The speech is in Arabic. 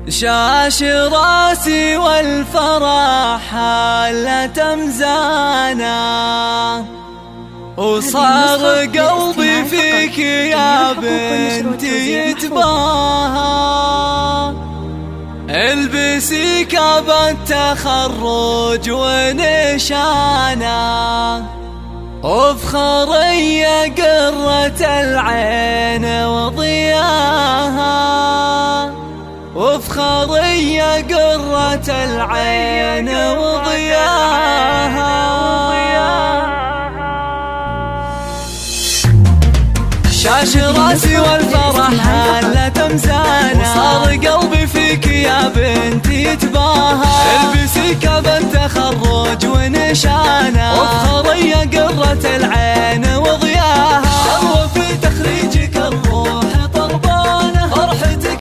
شاش راسي والفرح حالة مزانا، وصار قلبي فيك يا بنتي يتباهى. البسي كاب التخرج ونشانا، وافخري يا قرة العين وضياها، وافخري يا قرة العين وضياها. شاش راسي والفرح حالة مزانا، وصار قلبي فيك يا بنتي يتباهى. البسي كاب التخرج ونشانا، وافخري يا